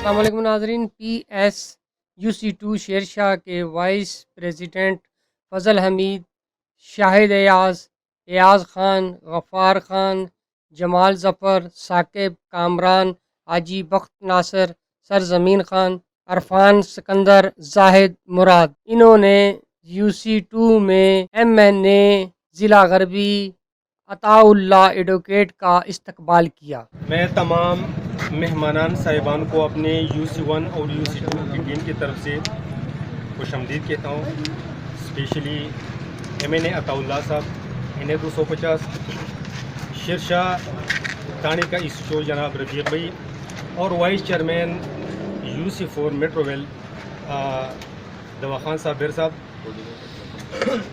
السلام علیکم ناظرین، PSUC2 شیر شاہ کے وائس پریزیڈنٹ فضل حمید، شاہد ایاز خان، غفار خان، جمال ظفر، ثاقب کامران، حاجی بخت ناصر، سرزمین خان، عرفان سکندر، زاہد مراد، انہوں نے UC2 میں MNA ضلع غربی عطاء اللہ ایڈوکیٹ کا استقبال کیا۔ میں تمام مہمانان صاحبان کو اپنے UC1 اور UC2 کی ٹیم کی طرف سے خوش آمدید کہتا ہوں۔ اسپیشلی MNA عطاء اللہ صاحب، NA 250، شیر شاہ تھانے کا SHO جناب رفیق بھائی، اور vice chairman UC4 metro well دوا خان صاحب بیر صاحب،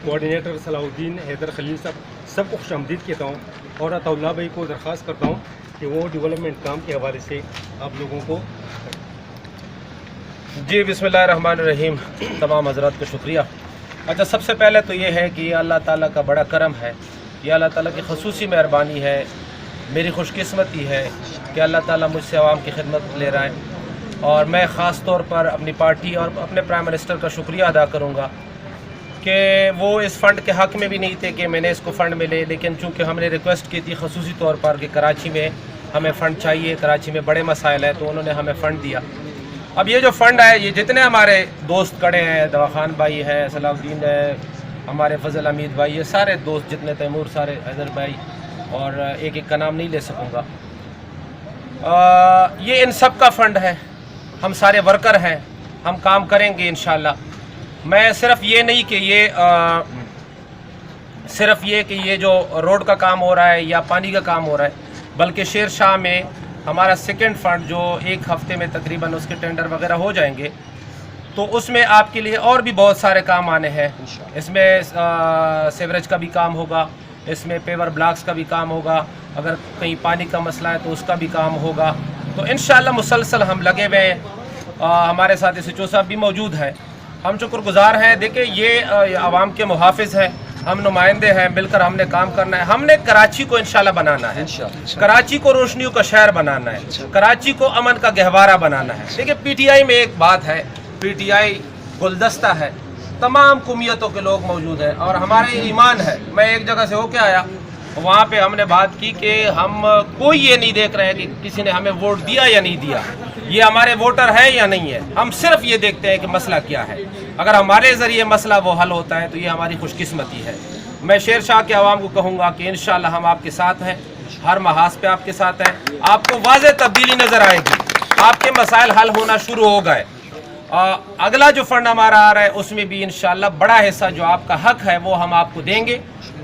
کوآرڈینیٹر صلاح الدین حیدر خلیل صاحب، سب کو خوش آمدید کہتا ہوں، اور عطاء اللہ بھائی کو درخواست کرتا ہوں کہ وہ ڈیولپمنٹ کام کے حوالے سے آپ لوگوں کو۔ جی بسم اللہ الرحمن الرحیم، تمام حضرات کو شکریہ۔ اچھا، سب سے پہلے تو یہ ہے کہ یہ اللہ تعالیٰ کا بڑا کرم ہے، یہ اللہ تعالیٰ کی خصوصی مہربانی ہے، میری خوش قسمتی ہے کہ اللہ تعالیٰ مجھ سے عوام کی خدمت لے رہا ہے، اور میں خاص طور پر اپنی پارٹی اور اپنے پرائم منسٹر کا شکریہ ادا کروں گا کہ وہ اس فنڈ کے حق میں بھی نہیں تھے کہ میں نے اس کو فنڈ ملے، لیکن چونکہ ہم نے ریکویسٹ کی تھی خصوصی طور پر کہ کراچی میں ہمیں فنڈ چاہیے، کراچی میں بڑے مسائل ہیں، تو انہوں نے ہمیں فنڈ دیا۔ اب یہ جو فنڈ ہے، یہ جتنے ہمارے دوست کڑے ہیں، دوا خان بھائی ہے، صلاح الدین ہے، ہمارے فضل حمید بھائی، یہ سارے دوست جتنے تیمور، سارے حیدر بھائی، اور ایک ایک کا نام نہیں لے سکوں گا، یہ ان سب کا فنڈ ہے۔ ہم سارے ورکر ہیں، ہم کام کریں گے انشاءاللہ۔ میں صرف یہ نہیں کہ یہ جو روڈ کا کام ہو رہا ہے یا پانی کا کام ہو رہا ہے، بلکہ شیر شاہ میں ہمارا سیکنڈ فنڈ جو ایک ہفتے میں تقریباً اس کے ٹینڈر وغیرہ ہو جائیں گے، تو اس میں آپ کے لیے اور بھی بہت سارے کام آنے ہیں۔ اس میں سیوریج کا بھی کام ہوگا، اس میں پیور بلاکس کا بھی کام ہوگا، اگر کہیں پانی کا مسئلہ ہے تو اس کا بھی کام ہوگا۔ تو انشاءاللہ مسلسل ہم لگے ہوئے ہیں، ہمارے ساتھ SHO صاحب بھی موجود ہیں، ہم شکر گزار ہیں۔ دیکھیں، یہ عوام کے محافظ ہیں، ہم نمائندے ہیں، مل کر ہم نے کام کرنا ہے۔ ہم نے کراچی کو انشاءاللہ بنانا ہے، کراچی کو روشنیوں کا شہر بنانا ہے، کراچی کو امن کا گہوارہ بنانا ہے۔ دیکھیں، PTI میں ایک بات ہے، PTI گلدستہ ہے، تمام قومیتوں کے لوگ موجود ہیں، اور ہمارے ایمان ہے۔ میں ایک جگہ سے ہو کے آیا، وہاں پہ ہم نے بات کی کہ ہم کوئی یہ نہیں دیکھ رہے ہیں کہ کسی نے ہمیں ووٹ دیا یا نہیں دیا، یہ ہمارے ووٹر ہے یا نہیں ہے، ہم صرف یہ دیکھتے ہیں کہ مسئلہ کیا ہے۔ اگر ہمارے ذریعے مسئلہ وہ حل ہوتا ہے تو یہ ہماری خوش قسمتی ہے۔ میں شیر شاہ کے عوام کو کہوں گا کہ انشاءاللہ ہم آپ کے ساتھ ہیں، ہر محاذ پہ آپ کے ساتھ ہیں، آپ کو واضح تبدیلی نظر آئے گی، آپ کے مسائل حل ہونا شروع ہو گئے۔ اگلا جو فنڈ ہمارا آ رہا ہے اس میں بھی انشاءاللہ بڑا حصہ جو آپ کا حق ہے وہ ہم آپ کو دیں گے،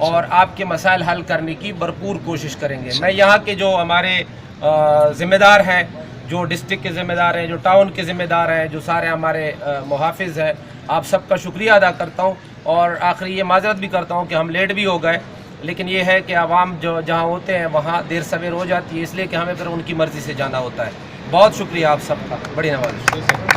اور آپ کے مسائل حل کرنے کی بھرپور کوشش کریں گے۔ میں یہاں کے جو ہمارے ذمہ دار ہیں، جو ڈسٹرکٹ کے ذمہ دار ہیں، جو ٹاؤن کے ذمہ دار ہیں، جو سارے ہمارے محافظ ہیں، آپ سب کا شکریہ ادا کرتا ہوں، اور آخری یہ معذرت بھی کرتا ہوں کہ ہم لیٹ بھی ہو گئے، لیکن یہ ہے کہ عوام جو جہاں ہوتے ہیں وہاں دیر سویر ہو جاتی ہے، اس لیے کہ ہمیں پھر ان کی مرضی سے جانا ہوتا ہے۔ بہت شکریہ آپ سب کا، بڑی نوازش۔